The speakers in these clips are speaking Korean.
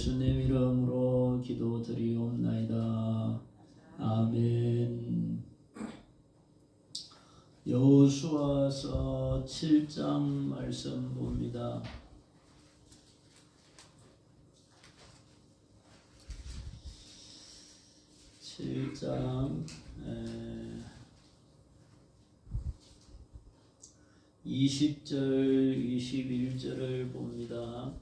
예수님 이름으로 기도드리옵나이다. 아멘. 여호수아서 7장 말씀 봅니다. 7장 20절 21절을 봅니다.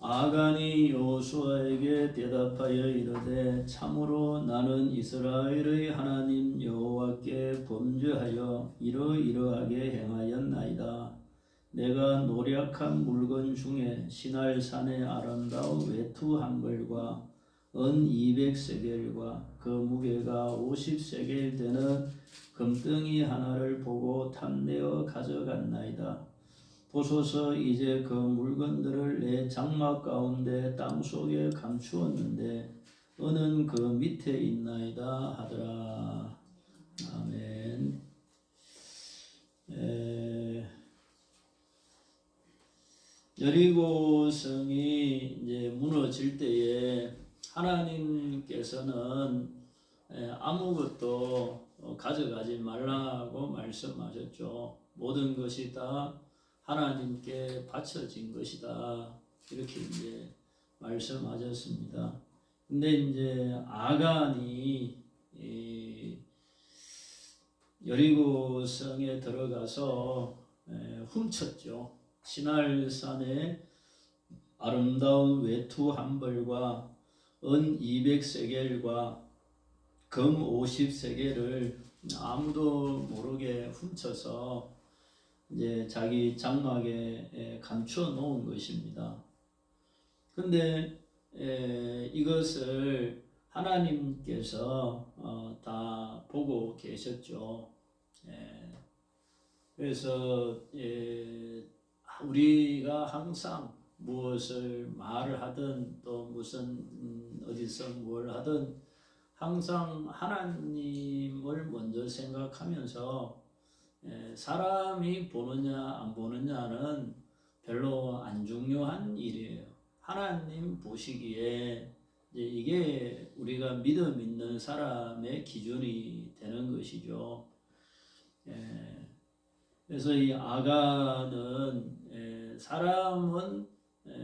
아간이 여호수아에게 대답하여 이르되 참으로 나는 이스라엘의 하나님 여호와께 범죄하여 이러이러하게 행하였나이다. 내가 노략한 물건 중에 시날산의 아름다운 외투 한 벌과 은 200세겔과 그 무게가 50세겔 되는 금덩이 하나를 보고 탐내어 가져갔나이다. 보소서 이제 그 물건들을 내 장막 가운데 땅속에 감추었는데 은은 그 밑에 있나이다 하더라. 아멘. 여리고성이 이제 무너질 때에 하나님께서는 아무것도 가져가지 말라고 말씀하셨죠. 모든 것이 다 하나님께 바쳐진 것이다. 이렇게 이제 말씀하셨습니다. 근데 이제 아간이 여리고성에 들어가서 훔쳤죠. 시날산의 아름다운 외투 한 벌과 은 200세겔과 금 50세겔을 아무도 모르게 훔쳐서 이제 자기 장막에 감추어 놓은 것입니다. 근데 이것을 하나님께서 다 보고 계셨죠. 그래서 우리가 항상 무엇을 말을 하든 또 무슨 어디서 뭘 하든 항상 하나님을 먼저 생각하면서 사람이 보느냐 안 보느냐는 별로 안 중요한 일이에요. 하나님 보시기에 이게 우리가 믿음 있는 사람의 기준이 되는 것이죠. 그래서 이 아간은 사람은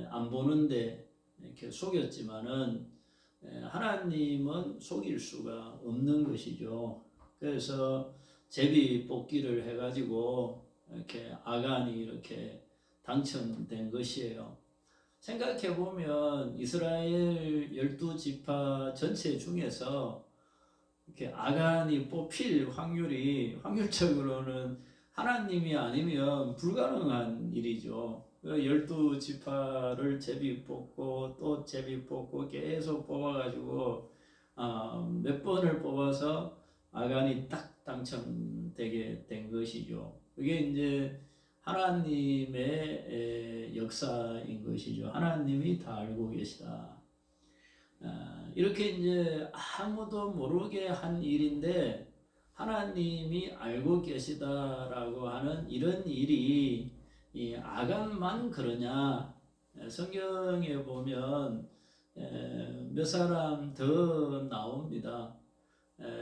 안 보는데 이렇게 속였지만은 하나님은 속일 수가 없는 것이죠. 그래서 제비 뽑기를 해가지고 이렇게 아간이 이렇게 당첨된 것이에요. 생각해 보면 이스라엘 12지파 전체 중에서 이렇게 아간이 뽑힐 확률적으로는 하나님이 아니면 불가능한 일이죠. 12지파를 제비 뽑고 또 제비 뽑고 계속 뽑아가지고 몇 번을 뽑아서 아간이 딱 당첨되게 된 것이죠. 그게 이제 하나님의 역사인 것이죠. 하나님이 다 알고 계시다. 이렇게 이제 아무도 모르게 한 일인데 하나님이 알고 계시다라고 하는 이런 일이 이 아간만 그러냐? 성경에 보면 몇 사람 더 나옵니다.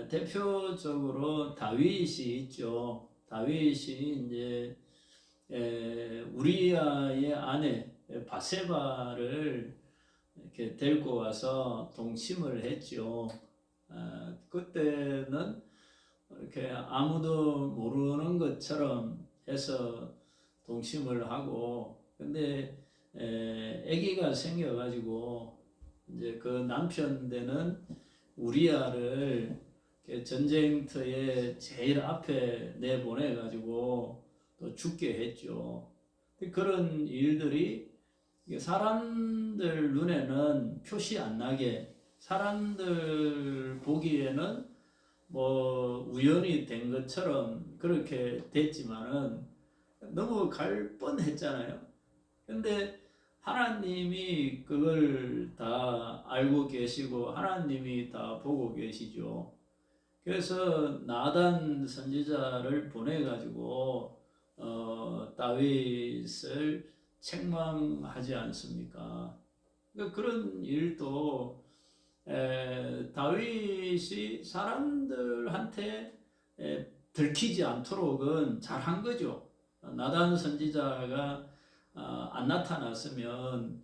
대표적으로 다윗이 있죠. 다윗이 이제 우리아의 아내 바세바를 이렇게 데리고 와서 동침을 했죠. 그때는 이렇게 아무도 모르는 것처럼 해서 동침을 하고, 근데 아기가 생겨가지고 이제 그 남편 되는 우리아를 전쟁터에 제일 앞에 내보내가지고 또 죽게 했죠. 그런 일들이 사람들 눈에는 표시 안 나게, 사람들 보기에는 뭐 우연히 된 것처럼 그렇게 됐지만은 너무 갈 뻔했잖아요. 근데 하나님이 그걸 다 알고 계시고 하나님이 다 보고 계시죠. 그래서 나단 선지자를 보내 가지고 다윗을 책망하지 않습니까? 그러니까 그런 일도 다윗이 사람들한테 들키지 않도록은 잘한 거죠. 나단 선지자가 안 나타났으면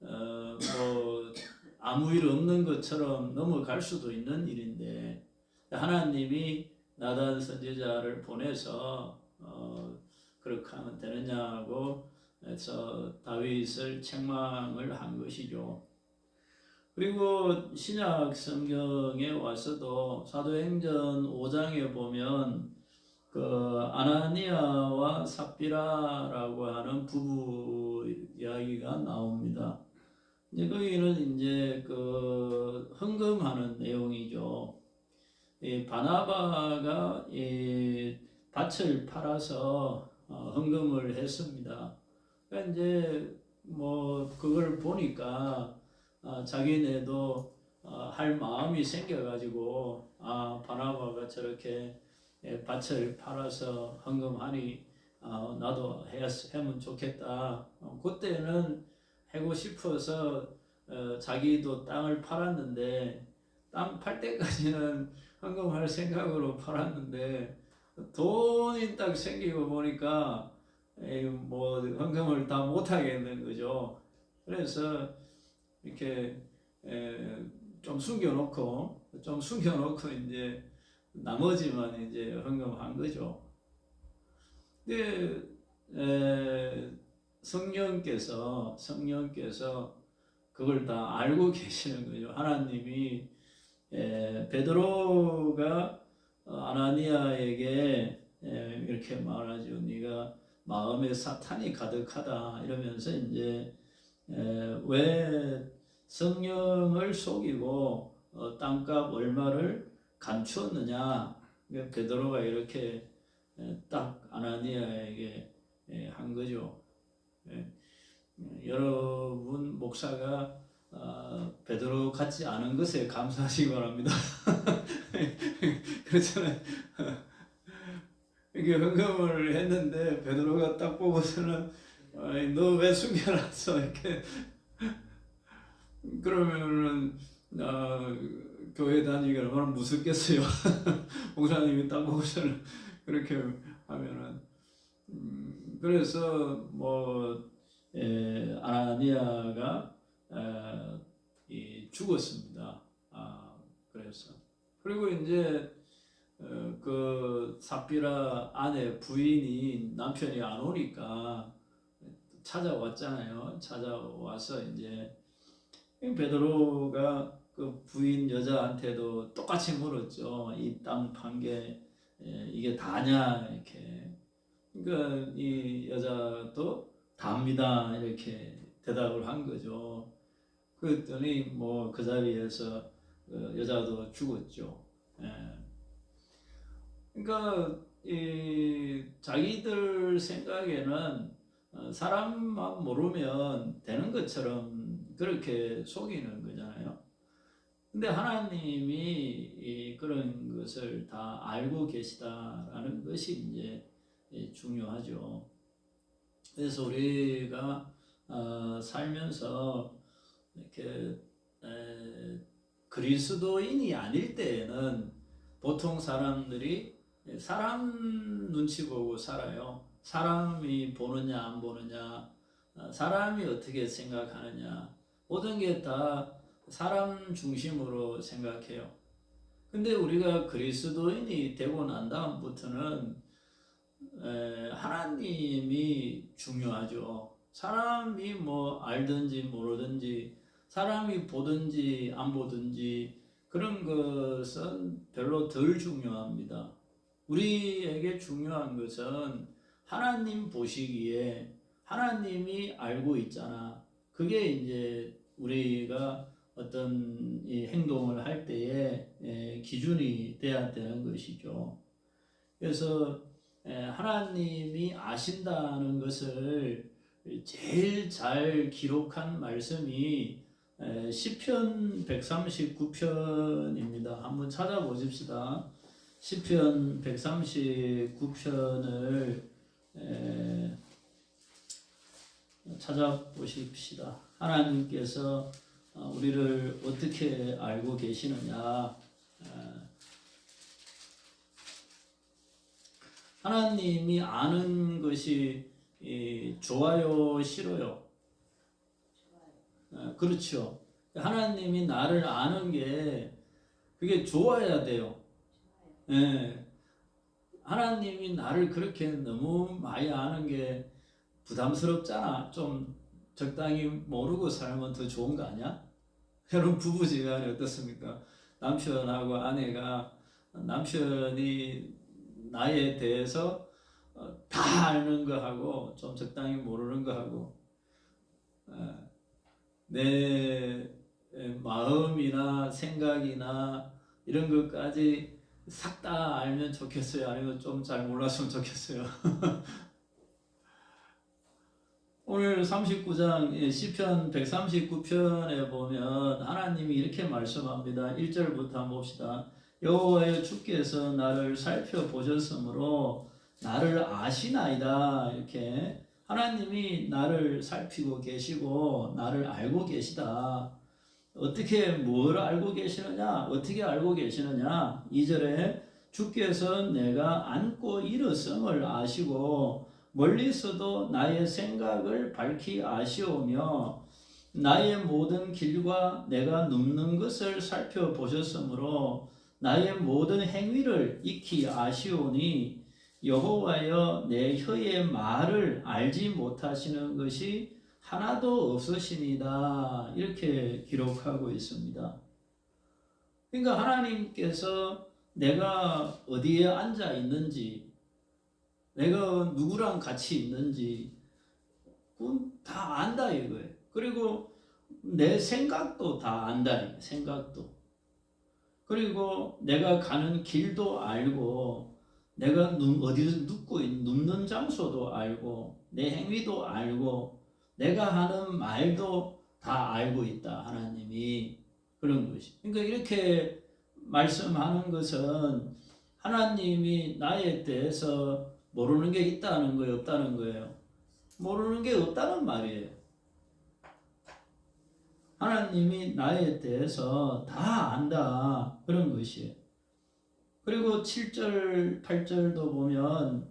뭐 아무 일 없는 것처럼 넘어갈 수도 있는 일인데 하나님이 나단 선지자를 보내서 그렇게 하면 되느냐고 해서 다윗을 책망을 한 것이죠. 그리고 신약 성경에 와서도 사도행전 5장에 보면 그 아나니아와 삽비라라고 하는 부부 이야기가 나옵니다. 이제 거기는 이제 그 헌금하는 내용이죠. 이 바나바가 이 밭을 팔아서 헌금을 했습니다. 그러니까 이제 뭐 그걸 보니까 자기네도 할 마음이 생겨가지고 바나바가 저렇게 밭을 팔아서 헌금하니 나도 하면 좋겠다. 그때는 하고 싶어서 자기도 땅을 팔았는데 땅 팔 때까지는 헌금할 생각으로 팔았는데 돈이 딱 생기고 보니까 뭐 헌금을 다 못하겠는 거죠. 그래서 이렇게 좀 숨겨놓고 이제 나머지만 이제 헌금한 거죠. 근데 성령께서 그걸 다 알고 계시는 거죠. 하나님이 베드로가 아나니아에게 이렇게 말하죠. 네가 마음에 사탄이 가득하다 이러면서 이제 왜 성령을 속이고 땅값 얼마를 감추었느냐. 베드로가 이렇게 딱 아나니아에게 한 거죠. 여러분 목사가 베드로 같지 않은 것에 감사하시기 바랍니다. 그렇잖아요. 이게 헌금을 했는데 베드로가 딱 보고서는 너 왜 숨겨놨어 이렇게 그러면은 교회 다니기 얼마나 무섭겠어요. 목사님이 딱 보고서는 그렇게 하면은 그래서 뭐 아나니아가 죽었습니다. 그래서 그리고 이제 그 삽비라 아내 부인이 남편이 안 오니까 찾아왔잖아요. 찾아와서 이제 베드로가 그 부인 여자한테도 똑같이 물었죠. 이 땅 판 게 이게 다냐 이렇게. 그러니까 이 여자도 답니다 이렇게 대답을 한 거죠. 그랬더니 뭐 그 자리에서 여자도 죽었죠. 그러니까 이 자기들 생각에는 사람만 모르면 되는 것처럼 그렇게 속이는 거잖아요. 근데 하나님이 그런 것을 다 알고 계시다라는 것이 이제 중요하죠. 그래서 우리가 살면서 이렇게 그리스도인이 아닐 때에는 보통 사람들이 사람 눈치 보고 살아요. 사람이 보느냐 안 보느냐, 사람이 어떻게 생각하느냐, 모든 게 다 사람 중심으로 생각해요. 근데 우리가 그리스도인이 되고 난 다음부터는 하나님이 중요하죠. 사람이 뭐 알든지 모르든지, 사람이 보든지 안 보든지 그런 것은 별로 덜 중요합니다. 우리에게 중요한 것은 하나님 보시기에 하나님이 알고 있잖아. 그게 이제 우리가 어떤 이 행동을 할 때에 기준이 돼야 되는 것이죠. 그래서 하나님이 아신다는 것을 제일 잘 기록한 말씀이 시편 139편입니다. 한번 찾아보십시다. 시편 139편을 찾아보십시다. 하나님께서 우리를 어떻게 알고 계시느냐. 하나님이 아는 것이 좋아요, 싫어요? 그렇죠. 하나님이 나를 아는 게 그게 좋아야 돼요. 예. 하나님이 나를 그렇게 너무 많이 아는 게 부담스럽잖아. 좀 적당히 모르고 살면 더 좋은 거 아니야? 여러분 부부지간에 어떻습니까? 남편하고 아내가 남편이 나에 대해서 다 아는 거 하고 좀 적당히 모르는 거 하고 내 마음이나 생각이나 이런 것까지 싹 다 알면 좋겠어요? 아니면 좀 잘 몰랐으면 좋겠어요? 오늘 39장 시편 139편에 보면 하나님이 이렇게 말씀합니다. 1절부터 한번 봅시다. 여호와여 주께서 나를 살펴보셨으므로 나를 아시나이다. 이렇게 하나님이 나를 살피고 계시고 나를 알고 계시다. 어떻게 뭘 알고 계시느냐? 어떻게 알고 계시느냐? 2절에 주께서 내가 앉고 일어섬을 아시고 멀리서도 나의 생각을 밝히 아시오며 나의 모든 길과 내가 눕는 것을 살펴보셨으므로 나의 모든 행위를 익히 아시오니 여호와여 내 혀의 말을 알지 못하시는 것이 하나도 없으시니다. 이렇게 기록하고 있습니다. 그러니까 하나님께서 내가 어디에 앉아 있는지, 내가 누구랑 같이 있는지, 그건 다 안다 이거예요. 그리고 내 생각도 다 안다, 생각도. 그리고 내가 가는 길도 알고, 내가 어디서 눕는 장소도 알고, 내 행위도 알고, 내가 하는 말도 다 알고 있다. 하나님이 그런 것이. 그러니까 이렇게 말씀하는 것은 하나님이 나에 대해서 모르는 게 있다는 거예요, 없다는 거예요? 모르는 게 없다는 말이에요. 하나님이 나에 대해서 다 안다. 그런 것이에요. 그리고 7절, 8절도 보면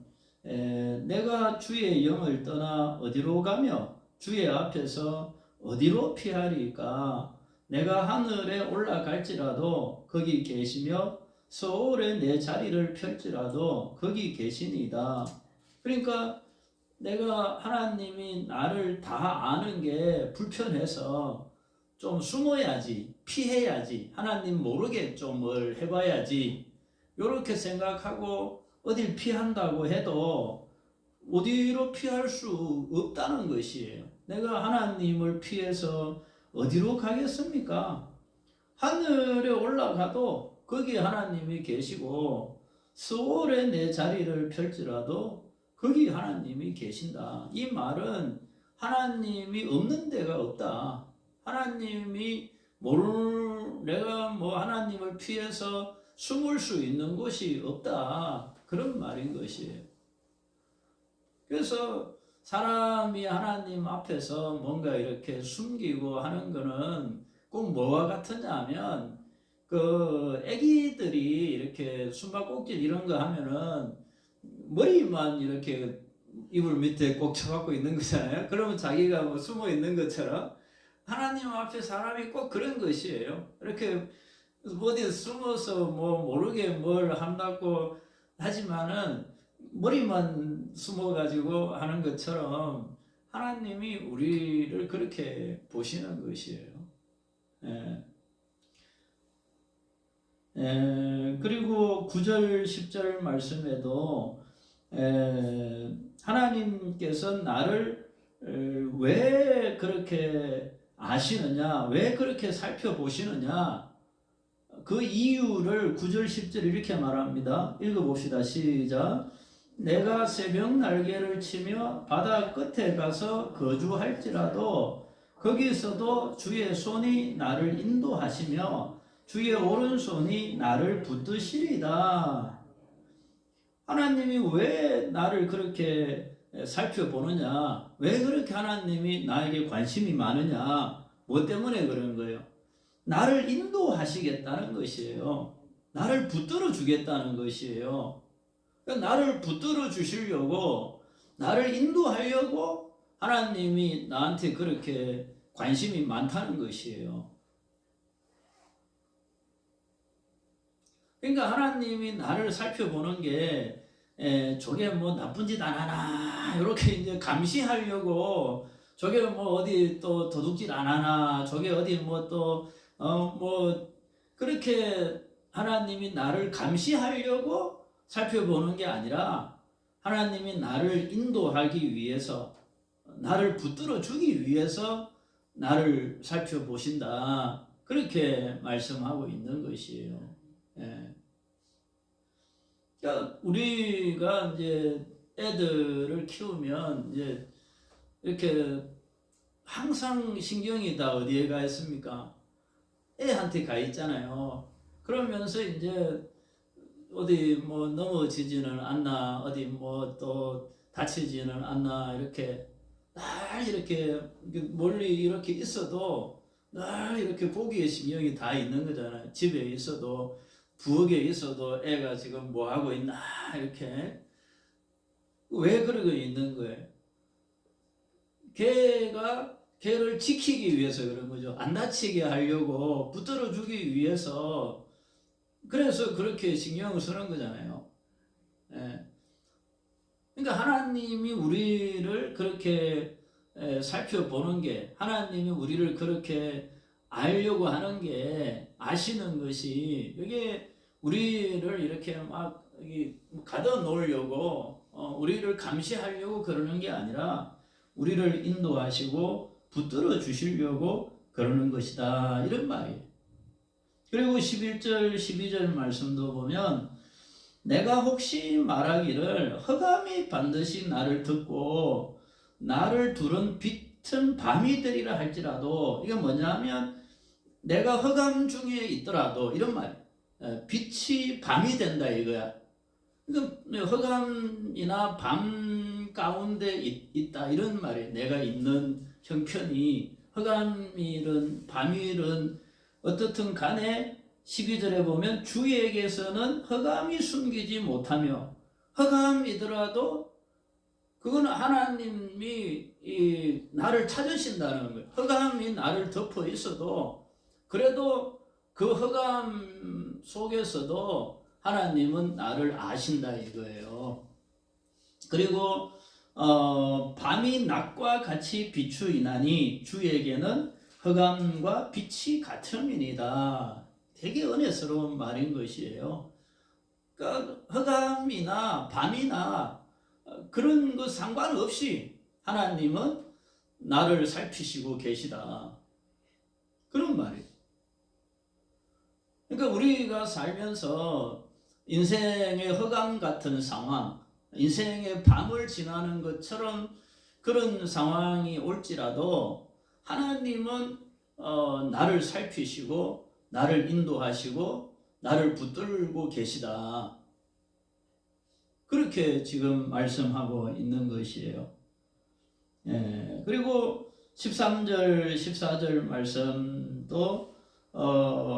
내가 주의 영을 떠나 어디로 가며 주의 앞에서 어디로 피하리까? 내가 하늘에 올라갈지라도 거기 계시며 서울에 내 자리를 펼지라도 거기 계시니이다. 그러니까 내가 하나님이 나를 다 아는 게 불편해서 좀 숨어야지, 피해야지, 하나님 모르게 좀 뭘 해봐야지 이렇게 생각하고 어딜 피한다고 해도 어디로 피할 수 없다는 것이에요. 내가 하나님을 피해서 어디로 가겠습니까? 하늘에 올라가도 거기 하나님이 계시고 서울에 내 자리를 펼지라도 거기 하나님이 계신다. 이 말은 하나님이 없는 데가 없다. 하나님이 내가 뭐 하나님을 피해서 숨을 수 있는 곳이 없다. 그런 말인 것이에요. 그래서 사람이 하나님 앞에서 뭔가 이렇게 숨기고 하는 거는 꼭 뭐와 같으냐 하면 그 애기들이 이렇게 숨바꼭질 이런 거 하면은 머리만 이렇게 이불 밑에 꼭 쳐갖고 있는 거잖아요. 그러면 자기가 뭐 숨어 있는 것처럼 하나님 앞에 사람이 꼭 그런 것이에요. 이렇게 어디 숨어서 뭐 모르게 뭘 한다고 하지만은 머리만 숨어가지고 하는 것처럼 하나님이 우리를 그렇게 보시는 것이에요. 그리고 9절 10절 말씀에도 하나님께서 나를 왜 그렇게 아시느냐, 왜 그렇게 살펴보시느냐, 그 이유를 9절 10절 이렇게 말합니다. 읽어봅시다. 시작. 내가 새벽 날개를 치며 바다 끝에 가서 거주할지라도 거기서도 주의 손이 나를 인도하시며 주의 오른손이 나를 붙드시리다. 하나님이 왜 나를 그렇게 살펴보느냐? 왜 그렇게 하나님이 나에게 관심이 많으냐? 뭐 때문에 그런 거예요? 나를 인도하시겠다는 것이에요. 나를 붙들어 주겠다는 것이에요. 그러니까 나를 붙들어 주시려고, 나를 인도하려고 하나님이 나한테 그렇게 관심이 많다는 것이에요. 그러니까 하나님이 나를 살펴보는 게 저게 뭐 나쁜 짓 안 하나 이렇게 이제 감시하려고, 저게 뭐 어디 또 도둑질 안 하나, 저게 어디 뭐 또 뭐 그렇게 하나님이 나를 감시하려고 살펴보는 게 아니라, 하나님이 나를 인도하기 위해서, 나를 붙들어 주기 위해서 나를 살펴보신다, 그렇게 말씀하고 있는 것이에요. 예. 그러니까 우리가 이제 애들을 키우면 이제 이렇게 항상 신경이 다 어디에 가 있습니까? 애한테 가 있잖아요. 그러면서 이제 어디 뭐 넘어지지는 않나, 어디 뭐 또 다치지는 않나, 이렇게 늘 이렇게 멀리 이렇게 있어도 늘 이렇게 보기에 신경이 다 있는 거잖아요. 집에 있어도, 부엌에 있어도 애가 지금 뭐 하고 있나, 이렇게. 왜 그러고 있는 거예요? 걔를 지키기 위해서 그런 거죠. 안 다치게 하려고, 붙들어 주기 위해서. 그래서 그렇게 신경을 쓰는 거잖아요. 예. 그러니까 하나님이 우리를 그렇게 살펴보는 게, 하나님이 우리를 그렇게 알려고 하는 게, 아시는 것이, 이게 우리를 이렇게 막 가둬 놓으려고, 우리를 감시하려고 그러는 게 아니라, 우리를 인도하시고 붙들어 주시려고 그러는 것이다, 이런 말이에요. 그리고 11절 12절 말씀도 보면, 내가 혹시 말하기를 흑암이 반드시 나를 듣고 나를 두른 빛은 밤이 되리라 할지라도, 이게 뭐냐면 내가 흑암 중에 있더라도, 이런 말이에요. 빛이 밤이 된다 이거야. 그러니까 흑암이나 밤 가운데 있다, 이런 말이에요. 내가 있는 형편이 흑암이든 밤이든 어떻든 간에 12절에 보면, 주에게서는 흑암이 숨기지 못하며, 흑암이더라도 그거는 하나님이 나를 찾으신다는 거예요. 흑암이 나를 덮어 있어도, 그래도 그 흑암 속에서도 하나님은 나를 아신다 이거예요. 그리고 밤이 낮과 같이 비추이나니 주에게는 흑암과 빛이 같음이니이다. 되게 은혜스러운 말인 것이에요. 그러니까 흑암이나 밤이나 그런 거 상관없이 하나님은 나를 살피시고 계시다, 그런 말이에요. 그러니까 우리가 살면서 인생의 흑암 같은 상황, 인생의 밤을 지나는 것처럼 그런 상황이 올지라도, 하나님은 나를 살피시고 나를 인도하시고 나를 붙들고 계시다, 그렇게 지금 말씀하고 있는 것이에요. 예, 그리고 13절 14절 말씀도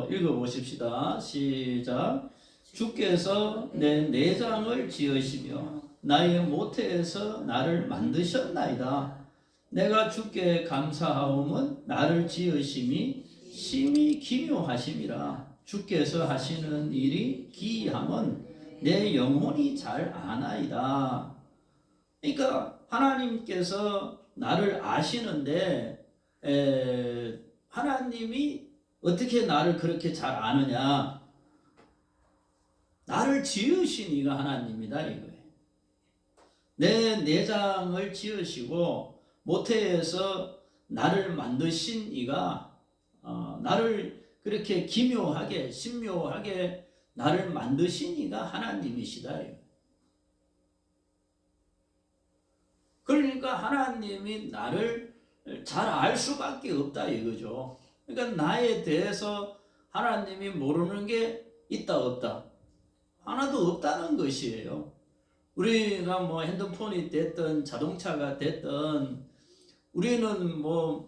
읽어보십시다. 시작. 주께서 내 내장을 지으시며 나의 모태에서 나를 만드셨나이다. 내가 주께 감사하옴은 나를 지으심이 심히 기묘하심이라. 주께서 하시는 일이 기이함은 내 영혼이 잘 아나이다. 그러니까 하나님께서 나를 아시는데, 하나님이 어떻게 나를 그렇게 잘 아느냐? 나를 지으신 이가 하나님이다 이거예요. 내 내장을 지으시고 모태에서 나를 만드신 이가, 나를 그렇게 기묘하게 신묘하게 나를 만드신 이가 하나님이시다. 그러니까 하나님이 나를 잘 알 수밖에 없다 이거죠. 그러니까 나에 대해서 하나님이 모르는 게 있다 없다? 하나도 없다는 것이에요. 우리가 뭐 핸드폰이 됐든 자동차가 됐든 우리는 뭐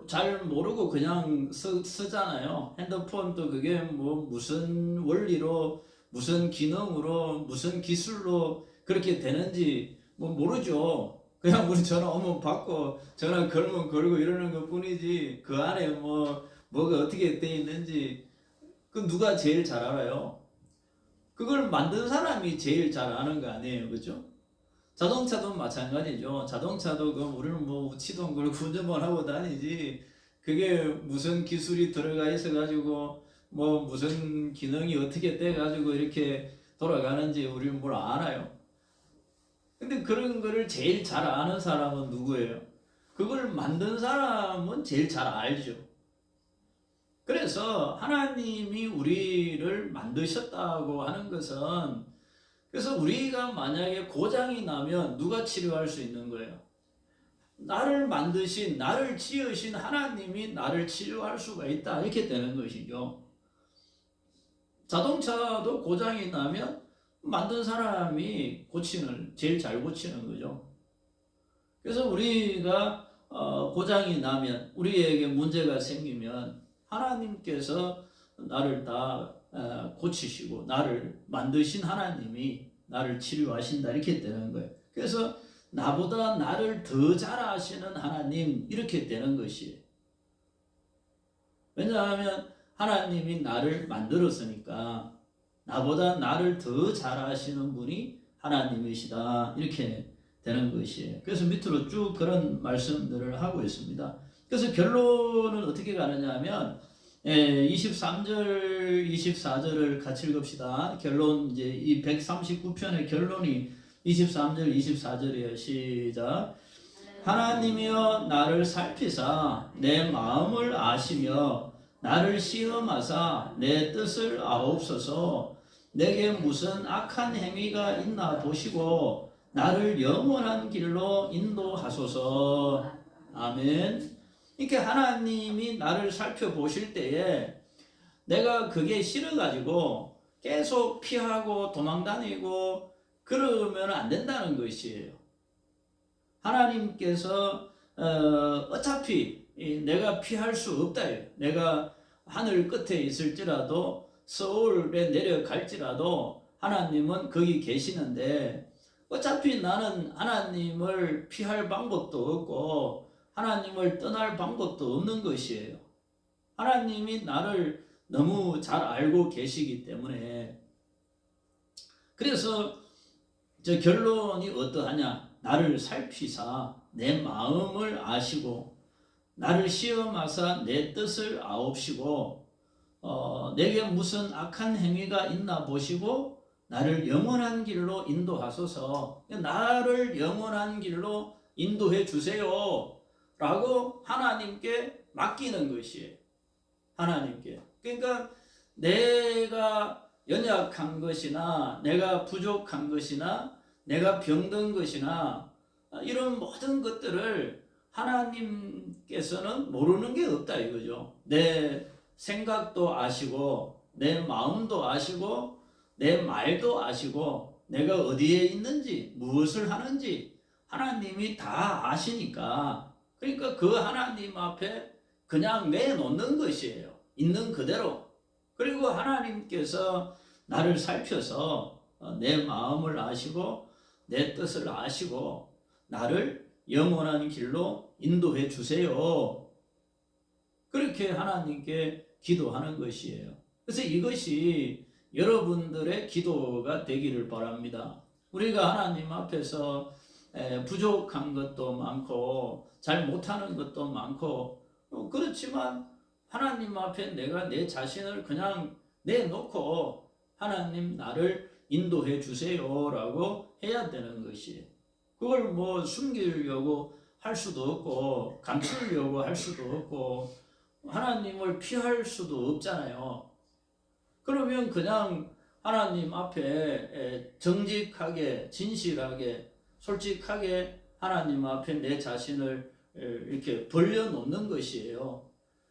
잘 모르고 그냥 쓰잖아요. 핸드폰도 그게 뭐 무슨 원리로 무슨 기능으로 무슨 기술로 그렇게 되는지 뭐 모르죠. 그냥 우리 전화 오면 받고 전화 걸면 걸고 이러는 것 뿐이지 그 안에 뭐가 어떻게 돼 있는지 그 누가 제일 잘 알아요? 그걸 만든 사람이 제일 잘 아는 거 아니에요, 그죠? 자동차도 마찬가지죠. 자동차도 그 우리는 뭐 시동 걸고 운전만 하고 다니지. 그게 무슨 기술이 들어가 있어 가지고 뭐 무슨 기능이 어떻게 돼 가지고 이렇게 돌아가는지 우리는 뭘 알아요. 근데 그런 거를 제일 잘 아는 사람은 누구예요? 그걸 만든 사람은 제일 잘 알죠. 그래서 하나님이 우리를 만드셨다고 하는 것은 그래서 우리가 만약에 고장이 나면 누가 치료할 수 있는 거예요? 나를 만드신, 나를 지으신 하나님이 나를 치료할 수가 있다. 이렇게 되는 것이죠. 자동차도 고장이 나면 만든 사람이 제일 잘 고치는 거죠. 그래서 우리가 고장이 나면, 우리에게 문제가 생기면 하나님께서 나를 다 고치시고 나를 만드신 하나님이 나를 치료하신다 이렇게 되는 거예요. 그래서 나보다 나를 더 잘 아시는 하나님 이렇게 되는 것이에요. 왜냐하면 하나님이 나를 만들었으니까 나보다 나를 더 잘 아시는 분이 하나님이시다 이렇게 되는 것이에요. 그래서 밑으로 쭉 그런 말씀들을 하고 있습니다. 그래서 결론은 어떻게 가느냐 하면 23절, 24절을 같이 읽읍시다. 결론, 이제 이 139편의 결론이 23절, 24절이에요. 시작. 하나님이여 나를 살피사 내 마음을 아시며 나를 시험하사 내 뜻을 아옵소서. 내게 무슨 악한 행위가 있나 보시고 나를 영원한 길로 인도하소서. 아멘. 이렇게 하나님이 나를 살펴보실 때에 내가 그게 싫어가지고 계속 피하고 도망다니고 그러면 안 된다는 것이에요. 하나님께서 어차피 내가 피할 수 없다. 내가 하늘 끝에 있을지라도 서울에 내려갈지라도 하나님은 거기 계시는데 어차피 나는 하나님을 피할 방법도 없고 하나님을 떠날 방법도 없는 것이에요. 하나님이 나를 너무 잘 알고 계시기 때문에 그래서 저 결론이 어떠하냐? 나를 살피사 내 마음을 아시고 나를 시험하사 내 뜻을 아옵시고 내게 무슨 악한 행위가 있나 보시고 나를 영원한 길로 인도하소서. 나를 영원한 길로 인도해 주세요 라고 하나님께 맡기는 것이에요. 하나님께. 그러니까 내가 연약한 것이나 내가 부족한 것이나 내가 병든 것이나 이런 모든 것들을 하나님께서는 모르는 게 없다 이거죠. 내 생각도 아시고 내 마음도 아시고 내 말도 아시고 내가 어디에 있는지 무엇을 하는지 하나님이 다 아시니까 그러니까 그 하나님 앞에 그냥 내놓는 것이에요. 있는 그대로. 그리고 하나님께서 나를 살펴서 내 마음을 아시고 내 뜻을 아시고 나를 영원한 길로 인도해 주세요. 그렇게 하나님께 기도하는 것이에요. 그래서 이것이 여러분들의 기도가 되기를 바랍니다. 우리가 하나님 앞에서 부족한 것도 많고 잘 못하는 것도 많고 그렇지만 하나님 앞에 내가 내 자신을 그냥 내놓고 하나님 나를 인도해 주세요 라고 해야 되는 것이에요. 그걸 뭐 숨기려고 할 수도 없고 감추려고 할 수도 없고 하나님을 피할 수도 없잖아요. 그러면 그냥 하나님 앞에 정직하게 진실하게 솔직하게 하나님 앞에 내 자신을 이렇게 벌려놓는 것이에요.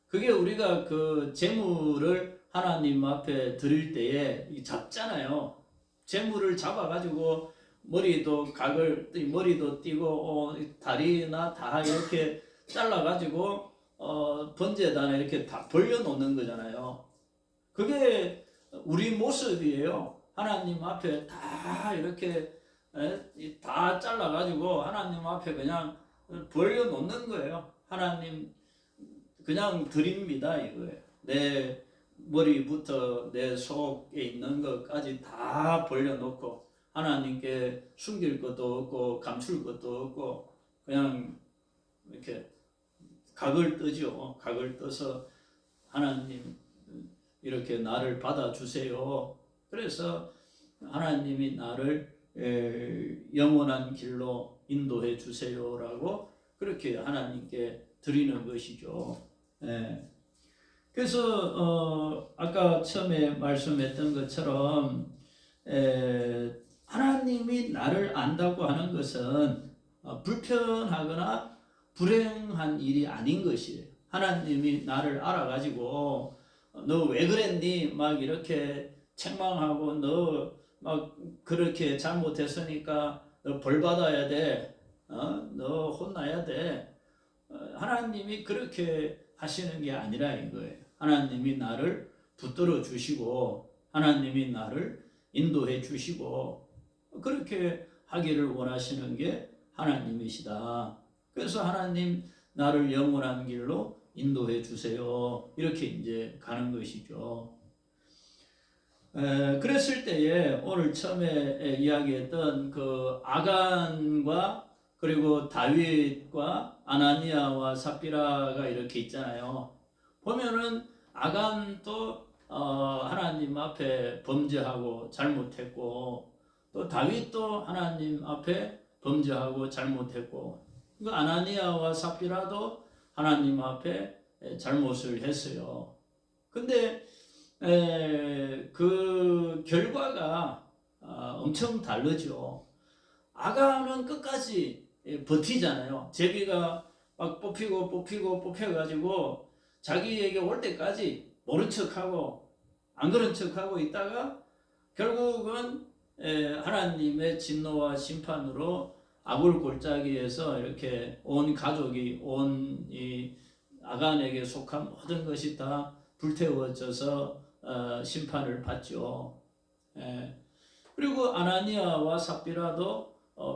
그게 우리가 그 재물을 하나님 앞에 드릴 때에 잡잖아요. 재물을 잡아가지고 머리도 띄고 다리나 다 이렇게 잘라가지고 번제단에 이렇게 다 벌려놓는 거잖아요. 그게 우리 모습이에요. 하나님 앞에 다 이렇게 다 잘라가지고 하나님 앞에 그냥 벌려놓는 거예요. 하나님 그냥 드립니다 이거예요. 내 머리부터 내 속에 있는 것까지 다 벌려놓고 하나님께 숨길 것도 없고 감출 것도 없고 그냥 이렇게 각을 뜨죠. 각을 떠서 하나님 이렇게 나를 받아주세요. 그래서 하나님이 나를 영원한 길로 인도해 주세요라고 그렇게 하나님께 드리는 것이죠. 그래서 아까 처음에 말씀했던 것처럼 하나님이 나를 안다고 하는 것은 불편하거나 불행한 일이 아닌 것이에요. 하나님이 나를 알아가지고 너 왜 그랬니? 막 이렇게 책망하고 너 막 그렇게 잘못했으니까 너 벌 받아야 돼. 너 혼나야 돼. 하나님이 그렇게 하시는 게 아니라 이거예요. 하나님이 나를 붙들어 주시고 하나님이 나를 인도해 주시고 그렇게 하기를 원하시는 게 하나님이시다. 그래서 하나님 나를 영원한 길로 인도해 주세요. 이렇게 이제 가는 것이죠. 그랬을 때에 오늘 처음에 이야기했던 그 아간과 그리고 다윗과 아나니아와 삽비라가 이렇게 있잖아요. 보면은 아간도 하나님 앞에 범죄하고 잘못했고 또 다윗도 하나님 앞에 범죄하고 잘못했고 그 아나니아와 삽비라도 하나님 앞에 잘못을 했어요. 근데 그 결과가 엄청 다르죠. 아간은 끝까지 버티잖아요. 제비가 막 뽑혀가지고 자기에게 올 때까지 모른 척하고 안 그런 척하고 있다가 결국은 하나님의 진노와 심판으로 아굴 골짜기에서 이렇게 온 가족이 온 이 아간에게 속한 모든 것이 다 불태워져서 심판을 받죠. 그리고 아나니아와 삽비라도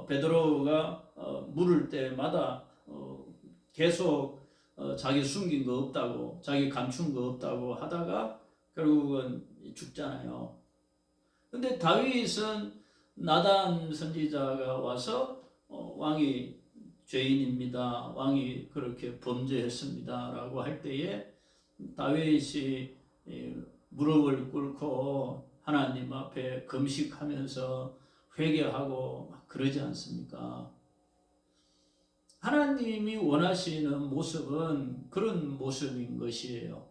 베드로가 물을 때마다 계속 자기 숨긴 거 없다고 자기 감춘 거 없다고 하다가 결국은 죽잖아요. 근데 다윗은 나단 선지자가 와서 왕이 죄인입니다. 왕이 그렇게 범죄했습니다. 라고 할 때에 다윗이 무릎을 꿇고 하나님 앞에 금식하면서 회개하고 막 그러지 않습니까? 하나님이 원하시는 모습은 그런 모습인 것이에요.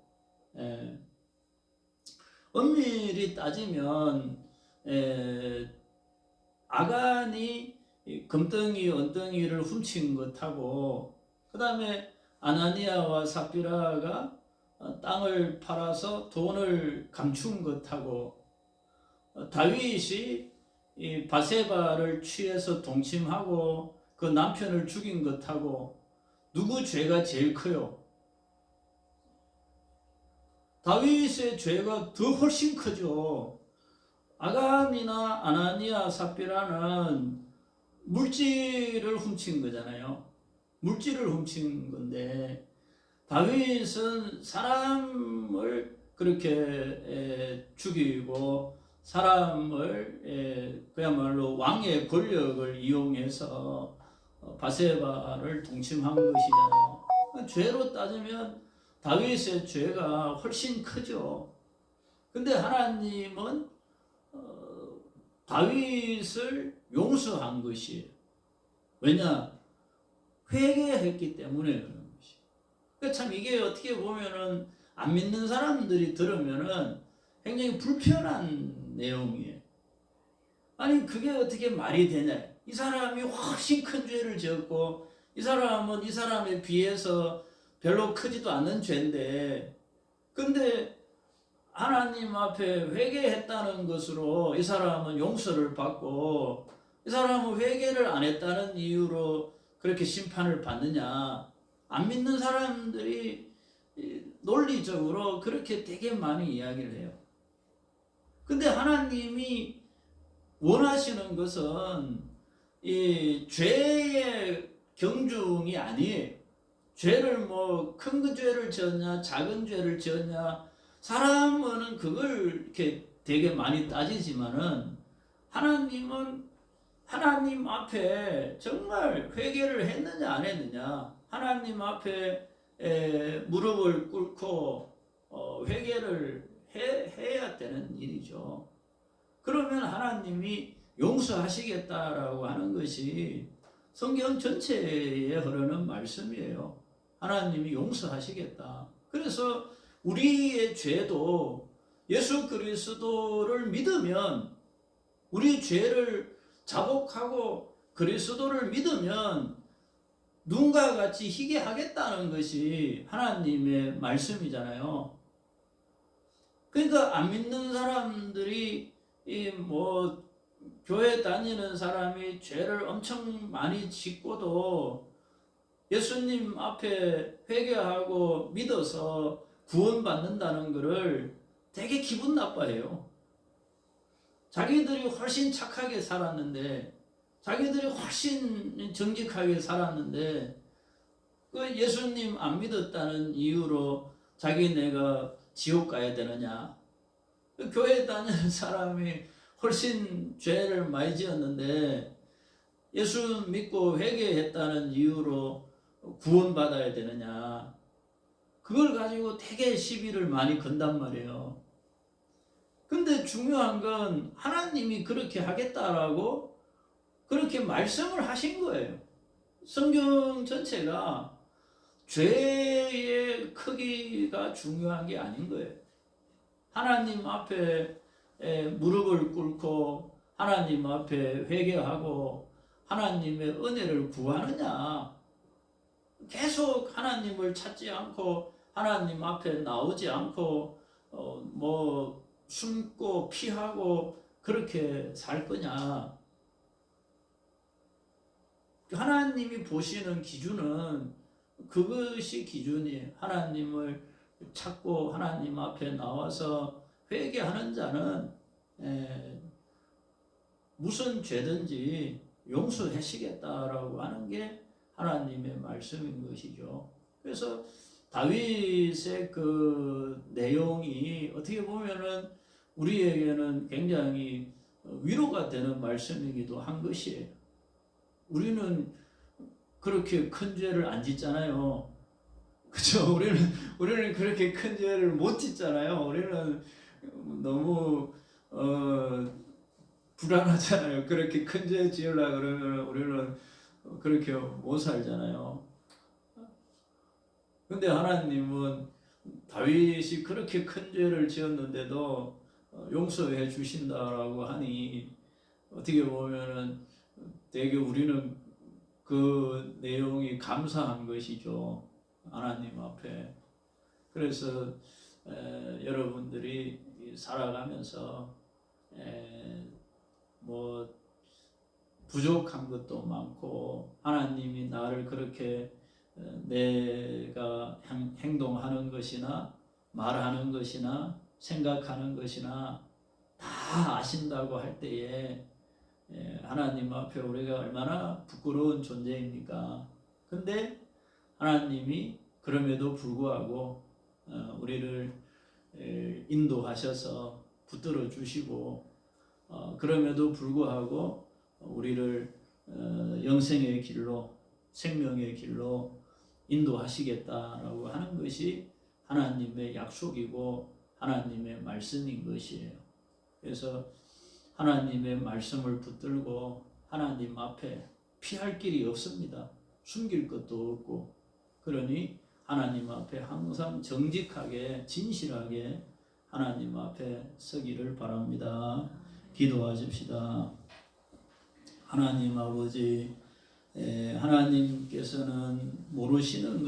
엄밀히 따지면 아간이 금덩이 언덩이를 훔친 것하고 그 다음에 아나니아와 삽비라가 땅을 팔아서 돈을 감춘 것하고 다윗이 이 바세바를 취해서 동침하고 그 남편을 죽인 것하고 누구 죄가 제일 커요? 다윗의 죄가 더 훨씬 크죠. 아간이나 아나니아 삽비라는 물질을 훔친 거잖아요. 물질을 훔친 건데 다윗은 사람을 그렇게 죽이고 사람을 그야말로 왕의 권력을 이용해서 바세바를 동침한 것이잖아요. 죄로 따지면 다윗의 죄가 훨씬 크죠. 근데 하나님은 다윗을 용서한 것이에요. 왜냐? 회개했기 때문에 그런 것이에요. 그러니까 참 이게 어떻게 보면은 안 믿는 사람들이 들으면은 굉장히 불편한 내용이에요. 아니 그게 어떻게 말이 되냐? 이 사람이 훨씬 큰 죄를 지었고 이 사람은 이 사람에 비해서 별로 크지도 않은 죄인데 근데 하나님 앞에 회개했다는 것으로 이 사람은 용서를 받고 이 사람은 회개를 안 했다는 이유로 그렇게 심판을 받느냐? 안 믿는 사람들이 논리적으로 그렇게 되게 많이 이야기를 해요. 근데 하나님이 원하시는 것은 이 죄의 경중이 아니에요. 죄를 뭐 큰 죄를 지었냐 작은 죄를 지었냐, 사람은 그걸 이렇게 되게 많이 따지지만은 하나님은 하나님 앞에 정말 회개를 했느냐 안 했느냐, 하나님 앞에 무릎을 꿇고 회개를 해야 되는 일이죠. 그러면 하나님이 용서하시겠다라고 하는 것이 성경 전체에 흐르는 말씀이에요. 하나님이 용서하시겠다. 그래서 우리의 죄도 예수 그리스도를 믿으면, 우리 죄를 자복하고 그리스도를 믿으면 눈과 같이 희게 하겠다는 것이 하나님의 말씀이잖아요. 그러니까 안 믿는 사람들이 교회 다니는 사람이 죄를 엄청 많이 짓고도 예수님 앞에 회개하고 믿어서 구원받는다는 것을 되게 기분 나빠해요. 자기들이 훨씬 착하게 살았는데, 자기들이 훨씬 정직하게 살았는데, 그 예수님 안 믿었다는 이유로 자기네가 지옥 가야 되느냐? 그 교회 다니는 사람이 훨씬 죄를 많이 지었는데 예수 믿고 회개했다는 이유로 구원받아야 되느냐? 그걸 가지고 되게 시비를 많이 건단 말이에요. 근데 중요한 건 하나님이 그렇게 하겠다라고 그렇게 말씀을 하신 거예요. 성경 전체가 죄의 크기가 중요한 게 아닌 거예요. 하나님 앞에 무릎을 꿇고 하나님 앞에 회개하고 하나님의 은혜를 구하느냐, 계속 하나님을 찾지 않고 하나님 앞에 나오지 않고 숨고 피하고 그렇게 살 거냐. 하나님이 보시는 기준은 그것이 기준이에요. 하나님을 찾고 하나님 앞에 나와서 회개하는 자는 무슨 죄든지 용서하시겠다라고 하는 게 하나님의 말씀인 것이죠. 그래서 다윗의 그 내용이 어떻게 보면은 우리에게는 굉장히 위로가 되는 말씀이기도 한 것이에요. 우리는 그렇게 큰 죄를 안 짓잖아요. 그렇죠? 우리는 그렇게 큰 죄를 못 짓잖아요. 우리는 너무 불안하잖아요. 그렇게 큰 죄 지으려고 그러면 우리는 그렇게 못 살잖아요. 근데 하나님은 다윗이 그렇게 큰 죄를 지었는데도 용서해 주신다라고 하니 어떻게 보면은 되게 우리는 그 내용이 감사한 것이죠. 하나님 앞에. 그래서 여러분들이 살아가면서 부족한 것도 많고 하나님이 나를 그렇게 내가 행동하는 것이나 말하는 것이나 생각하는 것이나 다 아신다고 할 때에 하나님 앞에 우리가 얼마나 부끄러운 존재입니까? 근데 하나님이 그럼에도 불구하고 우리를 인도하셔서 붙들어 주시고 그럼에도 불구하고 우리를 영생의 길로, 생명의 길로 인도하시겠다라고 하는 것이 하나님의 약속이고 하나님의 말씀인 것이에요. 그래서 하나님의 말씀을 붙들고 하나님 앞에 피할 길이 없습니다. 숨길 것도 없고, 그러니 하나님 앞에 항상 정직하게 진실하게 하나님 앞에 서기를 바랍니다. 기도하십시다. 하나님 아버지, 하나님께서는 모르시는